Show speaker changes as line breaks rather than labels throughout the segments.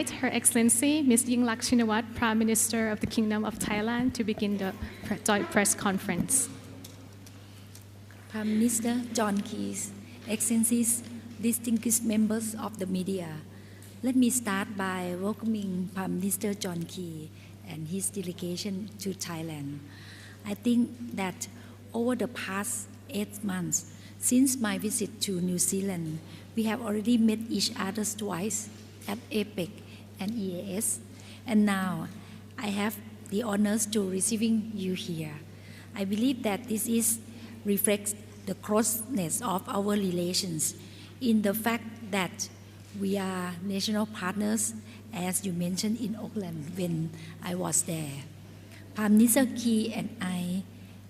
invite Her Excellency Ms. Yingluck Shinawatra, Prime Minister of the Kingdom of Thailand, to begin the joint press conference.
Prime Minister John Key, Excellencies, distinguished members of the media, let me start by welcoming Prime Minister John Key and his delegation to Thailand. I think that over the past 8 months, since my visit to New Zealand, we have already met each other twice at APEC and EAS, and now I have the honors to receiving you here. I believe that this reflects the closeness of our relations in the fact that we are national partners, as you mentioned in Auckland when I was there. Prime Minister Key and I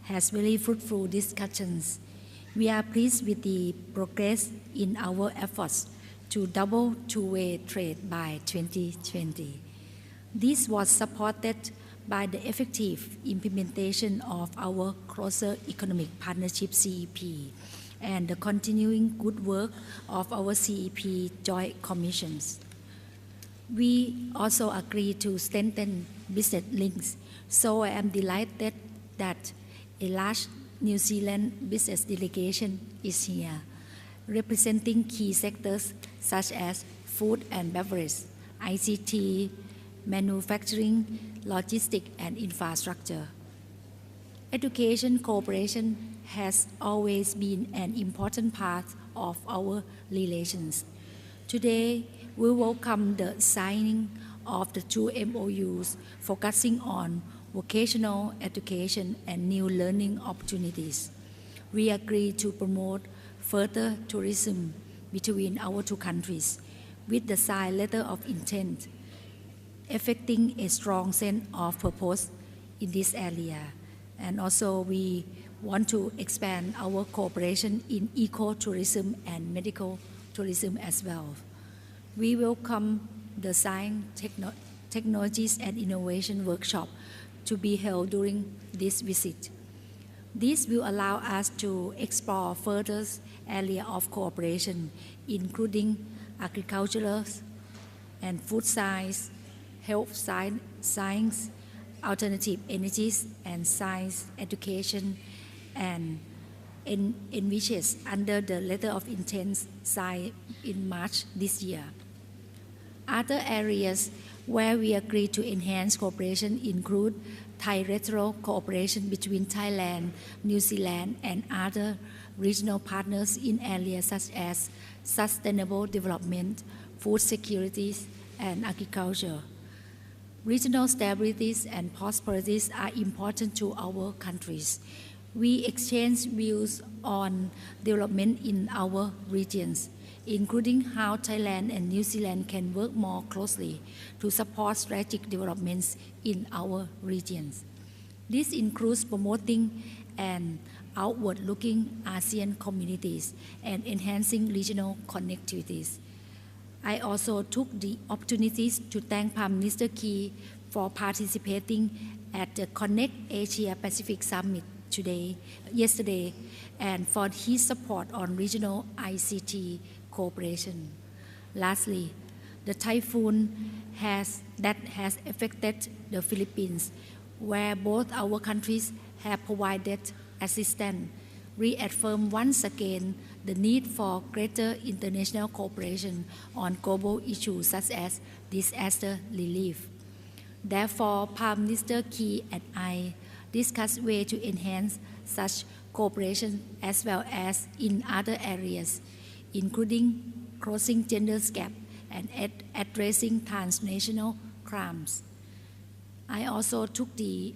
has very fruitful discussions. We are pleased with the progress in our efforts to double two-way trade by 2020. This was supported by the effective implementation of our Closer Economic Partnership CEP and the continuing good work of our CEP Joint Commissions. We also agreed to strengthen business links, so I am delighted that a large New Zealand business delegation is here, representing key sectors such as food and beverage, ICT, manufacturing, logistics and infrastructure. Education cooperation has always been an important part of our relations. Today, we welcome the signing of the 2 MOUs focusing on vocational education and new learning opportunities. We agree to promote further tourism between our 2 countries with the signed letter of intent, affecting a strong sense of purpose in this area. And also we want to expand our cooperation in eco-tourism and medical tourism as well. We welcome the Science, Technologies and Innovation Workshop to be held during this visit. This will allow us to explore further areas of cooperation, including agricultural and food science, health science, alternative energies, and science education, and envisages under the letter of intent signed in March this year. Other areas where we agree to enhance cooperation include trilateral cooperation between Thailand, New Zealand, and other regional partners in areas such as sustainable development, food security, and agriculture. Regional stabilities and prosperities are important to our countries. We exchange views on development in our regions, including how Thailand and New Zealand can work more closely to support strategic developments in our regions. This includes promoting an outward-looking ASEAN communities and enhancing regional connectivities. I also took the opportunities to thank Prime Minister Key for participating at the Connect Asia Pacific Summit yesterday, and for his support on regional ICT cooperation. Lastly, the typhoon that has affected the Philippines, where both our countries have provided assistance, reaffirm once again the need for greater international cooperation on global issues such as disaster relief. Therefore, Prime Minister Key and I discussed ways to enhance such cooperation as well as in other areas, including closing gender gap and addressing transnational crimes. I also took the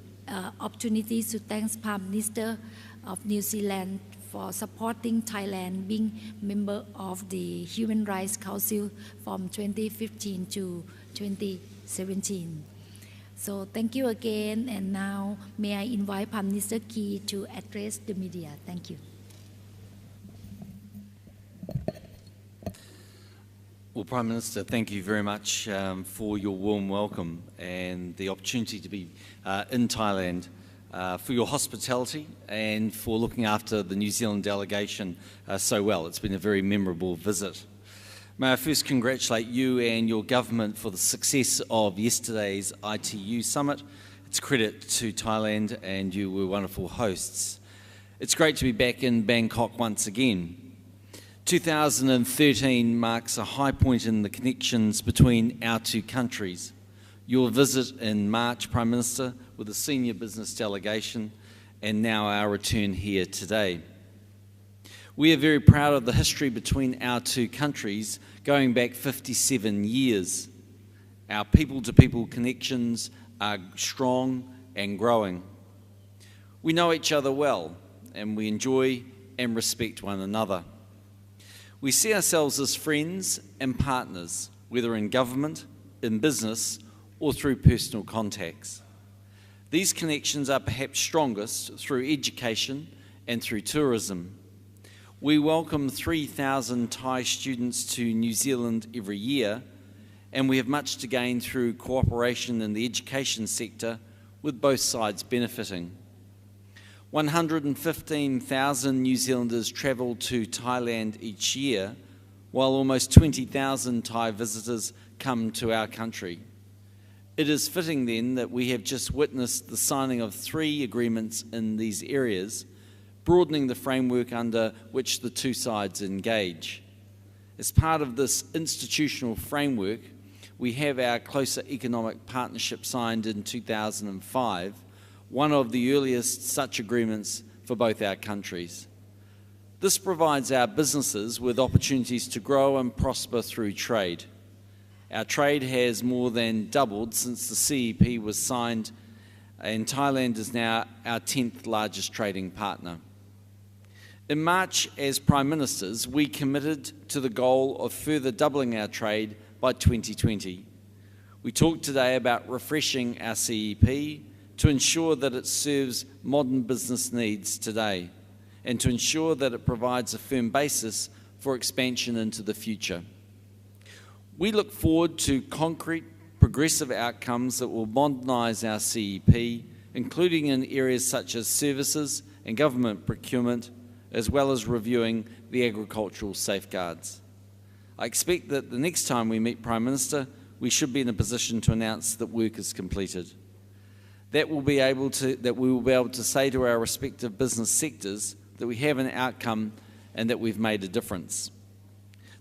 opportunity to thank Prime Minister of New Zealand for supporting Thailand being member of the Human Rights Council from 2015 to 2017. So thank you again, and now may I invite Prime Minister Key to address the media. Thank you.
Well, Prime Minister, thank you very much for your warm welcome and the opportunity to be in Thailand, for your hospitality and for looking after the New Zealand delegation so well. It's been a very memorable visit. May I first congratulate you and your government for the success of yesterday's ITU summit. It's a credit to Thailand and you were wonderful hosts. It's great to be back in Bangkok once again. 2013 marks a high point in the connections between our two countries. Your visit in March, Prime Minister, with a senior business delegation, and now our return here today. We are very proud of the history between our two countries going back 57 years. Our people-to-people connections are strong and growing. We know each other well and we enjoy and respect one another. We see ourselves as friends and partners, whether in government, in business, or through personal contacts. These connections are perhaps strongest through education and through tourism. We welcome 3,000 Thai students to New Zealand every year, and we have much to gain through cooperation in the education sector, with both sides benefiting. 115,000 New Zealanders travel to Thailand each year, while almost 20,000 Thai visitors come to our country. It is fitting then that we have just witnessed the signing of 3 agreements in these areas, broadening the framework under which the two sides engage. As part of this institutional framework, we have our closer economic partnership signed in 2005, one of the earliest such agreements for both our countries. This provides our businesses with opportunities to grow and prosper through trade. Our trade has more than doubled since the CEP was signed, and Thailand is now our 10th largest trading partner. In March, as Prime Ministers, we committed to the goal of further doubling our trade by 2020. We talked today about refreshing our CEP to ensure that it serves modern business needs today and to ensure that it provides a firm basis for expansion into the future. We look forward to concrete, progressive outcomes that will modernise our CEP, including in areas such as services and government procurement, as well as reviewing the agricultural safeguards. I expect that the next time we meet Prime Minister, we should be in a position to announce that work is completed. That we will be able to say to our respective business sectors that we have an outcome and that we've made a difference.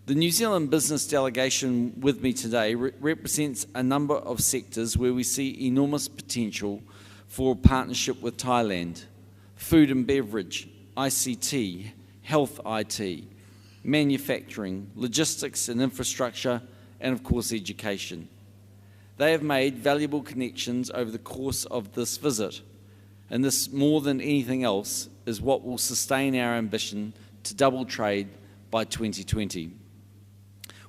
The New Zealand business delegation with me today represents a number of sectors where we see enormous potential for partnership with Thailand: food and beverage, ICT, health IT, manufacturing, logistics and infrastructure, and of course education. They have made valuable connections over the course of this visit, and this, more than anything else, is what will sustain our ambition to double trade by 2020.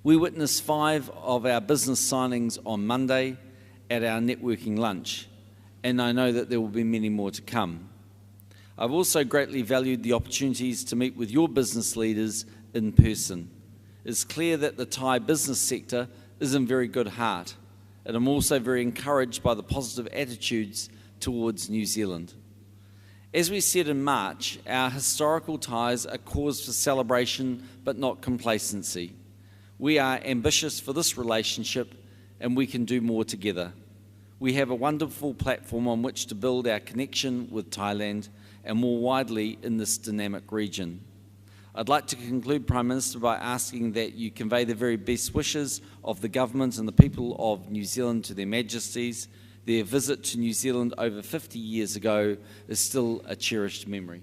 We witnessed 5 of our business signings on Monday at our networking lunch, and I know that there will be many more to come. I've also greatly valued the opportunities to meet with your business leaders in person. It's clear that the Thai business sector is in very good heart, and I'm also very encouraged by the positive attitudes towards New Zealand. As we said in March, our historical ties are cause for celebration but not complacency. We are ambitious for this relationship and we can do more together. We have a wonderful platform on which to build our connection with Thailand and more widely in this dynamic region. I'd like to conclude, Prime Minister, by asking that you convey the very best wishes of the government and the people of New Zealand to their Majesties. Their visit to New Zealand over 50 years ago is still a cherished memory.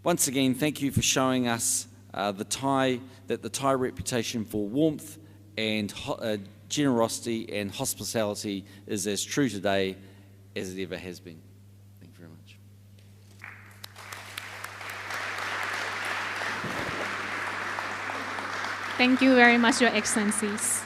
Once again, thank you for showing us that the Thai reputation for warmth and generosity and hospitality is as true today as it ever has been. Thank you very much.
Thank you very much, Your Excellencies.